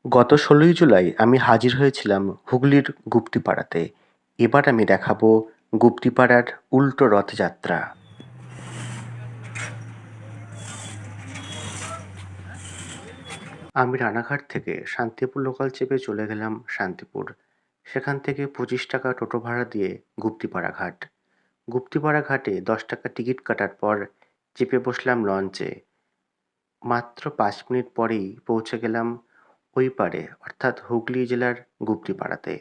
গত ১৬ই জুলাই আমি হাজির হয়েছিলাম হুগলির গুপ্তিপাড়াতে। এবার আমি দেখাবো গুপ্তিপাড়ার উল্টো রথযাত্রা। আমি রানাঘাট থেকে শান্তিপুর লোকাল চেপে চলে গেলাম শান্তিপুর। সেখান থেকে ২৫ টাকা টোটো ভাড়া দিয়ে গুপ্তিপাড়া ঘাট। গুপ্তিপাড়া ঘাটে ১০ টাকা টিকিট কাটার পর চেপে বসলাম লঞ্চে। মাত্র ৫ মিনিট পরেই পৌঁছে গেলাম ওই পারে, অর্থাৎ হুগলি জেলার গুপ্তিপাড়াতে।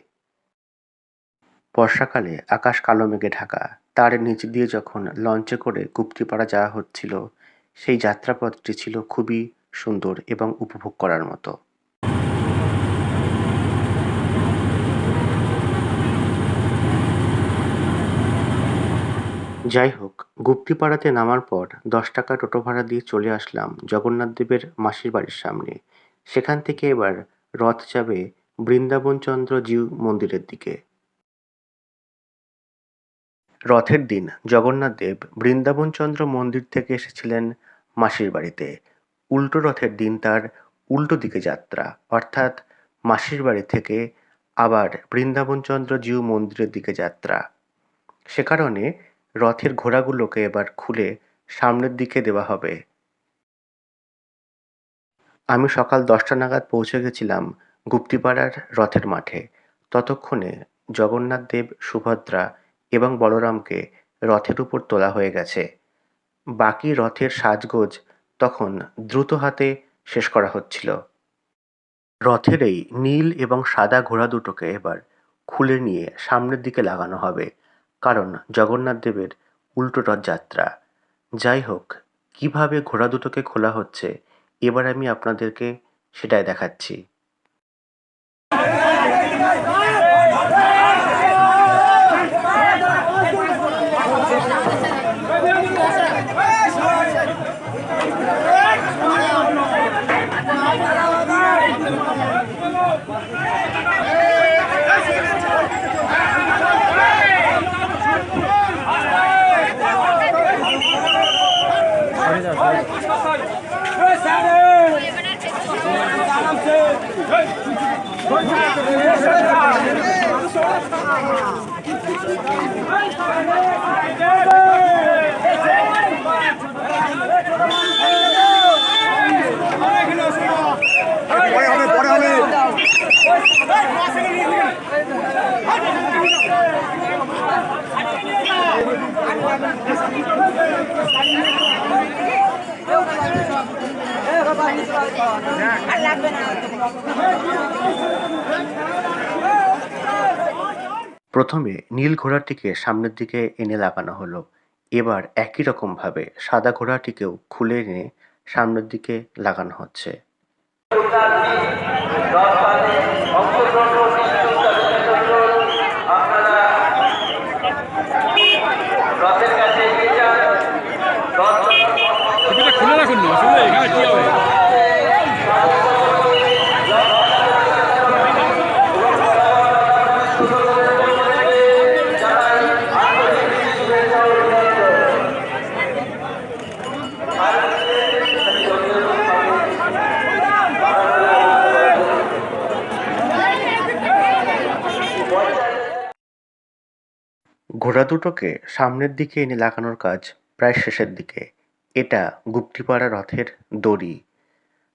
বর্ষাকালে আকাশ কালো মেঘে ঢাকা। তার নিচ দিয়ে যখন লঞ্চে করে গুপ্তিপাড়া যাওয়া হচ্ছিল, সেই যাত্রাপথটি ছিল খুবই সুন্দর এবং উপভোগ করার মতো। যাই হোক, গুপ্তিপাড়াতে নামার পর ১০ টাকা টোটো ভাড়া দিয়ে চলে আসলাম জগন্নাথ দেবের মাসির বাড়ির সামনে। সেখান থেকে এবার রথ যাবে বৃন্দাবনচন্দ্র জিউ মন্দিরের দিকে। রথের দিন জগন্নাথ দেব বৃন্দাবনচন্দ্র মন্দির থেকে এসেছিলেন মাসির বাড়িতে। উল্টো রথের দিন তার উল্টো দিকে যাত্রা, অর্থাৎ মাসির বাড়ি থেকে আবার বৃন্দাবনচন্দ্র জিউ মন্দিরের দিকে যাত্রা। সে কারণে রথের ঘোড়াগুলোকে এবার খুলে সামনের দিকে দেওয়া হবে। আমি সকাল ১০টা নাগাদ পৌঁছে গেছিলাম গুপ্তিপাড়ার রথের মাঠে। ততক্ষণে জগন্নাথ দেব, সুভদ্রা এবং বলরামকে রথের উপর তোলা হয়ে গেছে। বাকি রথের সাজগোজ তখন দ্রুত হাতে শেষ করা হচ্ছিল। রথের এই নীল এবং সাদা ঘোড়া দুটোকে এবার খুলে নিয়ে সামনের দিকে লাগানো হবে, কারণ জগন্নাথ দেবের উল্টো রথযাত্রা। যাই হোক, কিভাবে ঘোড়া দুটোকে খোলা হচ্ছে এবার আমি আপনাদেরকে সেটাই দেখাচ্ছি। প্রথমে নীল ঘোড়াটিকে সামনের দিকে এনে লাগানো হলো। এবার একই রকমভাবে সাদা ঘোড়াটিকেও খুলে এনে সামনের দিকে লাগানো হচ্ছে। খুলে রাখুন না, আসলে এখানে কি হবে? ঘোড়া দুটোকে সামনের দিকে এনে লাগানোর কাজ প্রায় শেষের দিকে। এটা গুপ্তিপাড়া রথের দড়ি,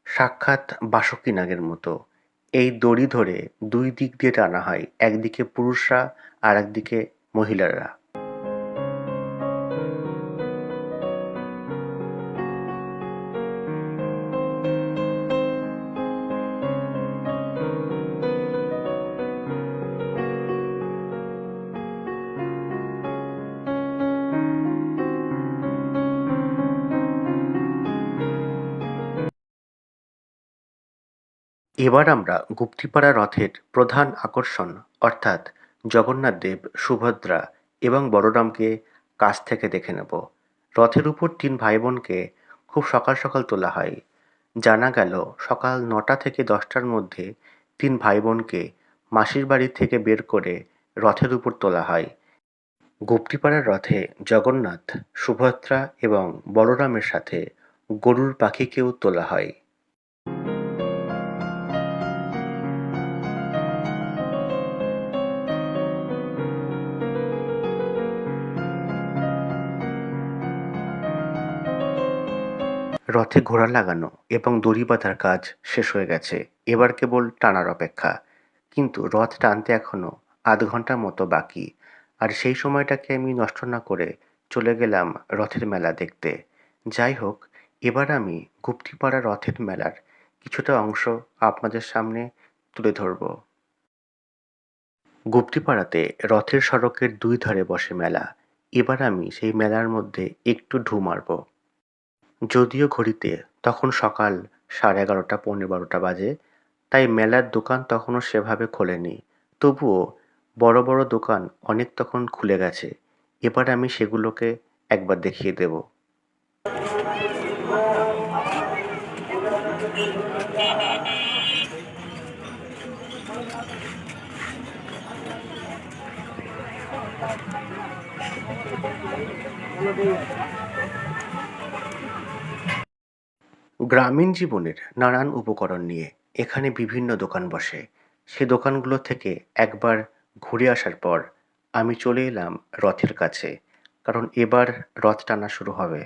সাক্ষাৎ বাসুকী নাগের মতো। এই দড়ি ধরে দুই দিক দিয়ে টানা হয়, একদিকে পুরুষরা আর একদিকে মহিলারা। এবার আমরা গুপ্তিপাড়া রথের প্রধান আকর্ষণ, অর্থাৎ জগন্নাথ দেব, সুভদ্রা এবং বলরামকে কাছ থেকে দেখে নেব। রথের উপর ৩ ভাই বোনকে খুব সকাল সকাল তোলা হয়। জানা গেল সকাল ৯টা থেকে ১০টার মধ্যে ৩ ভাই বোনকে মাসির বাড়ি থেকে বের করে রথের উপর তোলা হয়। গুপ্তিপাড়ার রথে জগন্নাথ, সুভদ্রা এবং বলরামের সাথে গরুর পাখিকেও তোলা হয়। রথে ঘোড়া লাগানো এবং দড়ি বাঁধার কাজ শেষ হয়ে গেছে, এবার কেবল টানার অপেক্ষা। কিন্তু রথ টানতে এখনো আধ ঘন্টার মতো বাকি, আর সেই সময়টাকে আমি নষ্ট না করে চলে গেলাম রথের মেলা দেখতে। যাই হোক, এবার আমি গুপ্তিপাড়া রথের মেলার কিছুটা অংশ আপনাদের সামনে তুলে ধরব। গুপ্তিপাড়াতে রথের সড়কের দুই ধারে বসে মেলা। এবার আমি সেই মেলার মধ্যে একটু ঢুঁ মারব। যদিও ঘড়িতে তখন সকাল 11:30 পৌনে 12টা বাজে, তাই মেলার দোকান তখনও সেভাবে খোলেনি। তবুও বড় বড় দোকান অনেক তখন খুলে গেছে। এবার আমি সেগুলোকে একবার দেখিয়ে দেব। গ্রামীণ জীবনের নানান উপকরণ নিয়ে এখানে বিভিন্ন দোকান বসে। সে দোকানগুলো থেকে একবার ঘুরে আসার পর আমি চলে এলাম রথের কাছে, কারণ এবার রথ টানা শুরু হবে।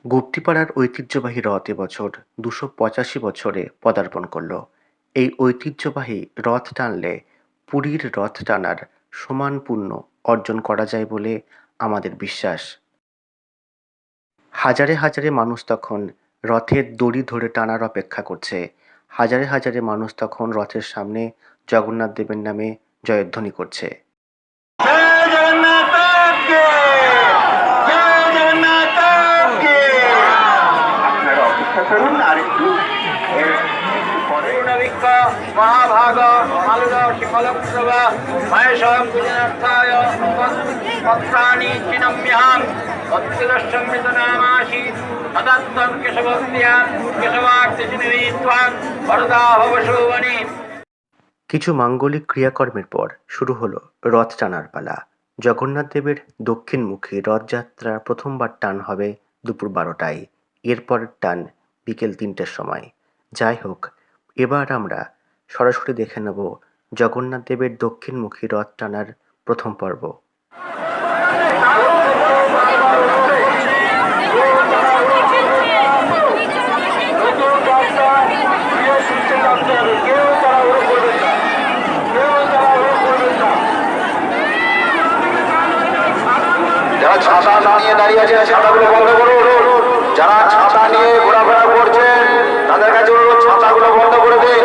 গুপ্তিপাড়ার ঐতিহ্যবাহী রথ এবছর 285 বছরে পদার্পণ করল। এই ঐতিহ্যবাহী রথ টানলে পুরীর রথ টানার সমান পুণ্য অর্জন করা যায় বলে আমাদের বিশ্বাস। হাজারে হাজারে মানুষ তখন রথের দড়ি ধরে টানার অপেক্ষা করছে। হাজারে হাজারে মানুষ তখন রথের সামনে জগন্নাথ দেবের নামে জয়ধ্বনি করছে। জয় জগন্নাথ কে জয় জগন্নাথ কে। আপনারা অপেক্ষা করুন আর একটু করুণাবিক্ষ মহাভাগ মালুদ শিফলপ্রভা মহেশম পুজনার্থায় পত্রাণি চিনম্যহম তৎসমৃতনামাসি তদত্তম কেশভক্তিয়া কেশবাক্তচিনিত্বাং বরদা ভবশোভনী। কিছু মাঙ্গলিক ক্রিয়াকর্মের পর শুরু হলো রথ টানার পালা। জগন্নাথ দেবের দক্ষিণমুখী রথযাত্রা প্রথমবার টান হবে দুপুর 12টায়, এরপরের টান বিকেল 3টের সময়। যাই হোক, এবার আমরা সরাসরি দেখে নেব জগন্নাথ দেবের দক্ষিণমুখী রথ টানার প্রথম পর্ব। যারা ছাতা নিয়ে দাঁড়িয়ে আছে ছাতাগুলো বন্ধ করুন। যারা ছাতা নিয়ে ঘোরাফেরা করছেন তাদের কাছে অনুরোধ, ছাতাগুলো বন্ধ করে দিন।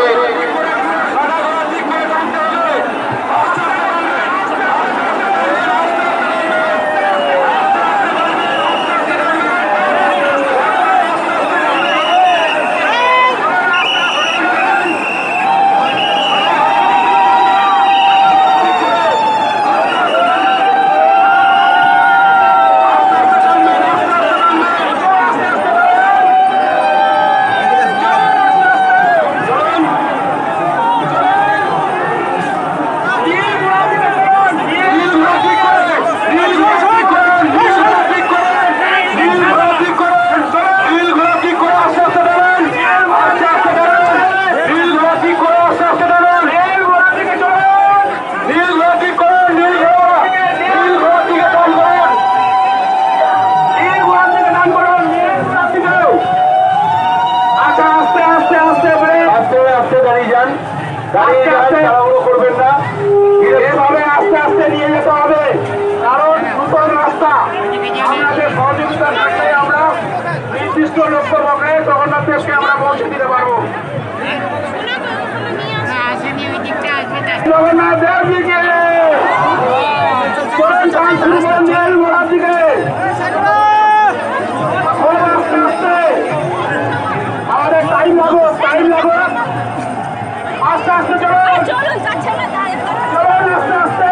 জগন্নাথ দেবকে আমরা পৌঁছে দিতে পারবো। জগন্নাথ দেব দিকে আমাদের টাইম লাগো আস্তে আস্তে চলো চলুন আস্তে আস্তে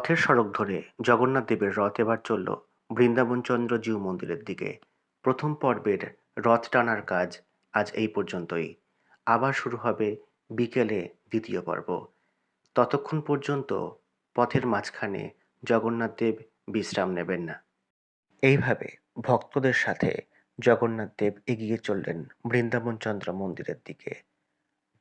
রথের সড়ক ধরে জগন্নাথ দেবের রথ এবার চলল বৃন্দাবনচন্দ্র জিউ মন্দিরের দিকে। প্রথম পর্বের রথ টানার কাজ আজ এই পর্যন্তই। আবার শুরু হবে বিকেলে দ্বিতীয় পর্ব। ততক্ষণ পর্যন্ত পথের মাঝখানে জগন্নাথ দেব বিশ্রাম নেবেন না। এইভাবে ভক্তদের সাথে জগন্নাথ দেব এগিয়ে চললেন বৃন্দাবনচন্দ্র মন্দিরের দিকে।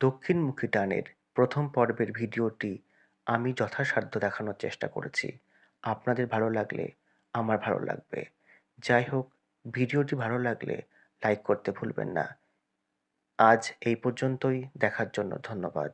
দক্ষিণমুখী টানের প্রথম পর্বের ভিডিওটি আমি যথাসাধ্য দেখানোর চেষ্টা করেছি। আপনাদের ভালো লাগলে আমার ভালো লাগবে। যাই হোক, ভিডিওটি ভালো লাগলে লাইক করতে ভুলবেন না। আজ এই পর্যন্তই। দেখার জন্য ধন্যবাদ।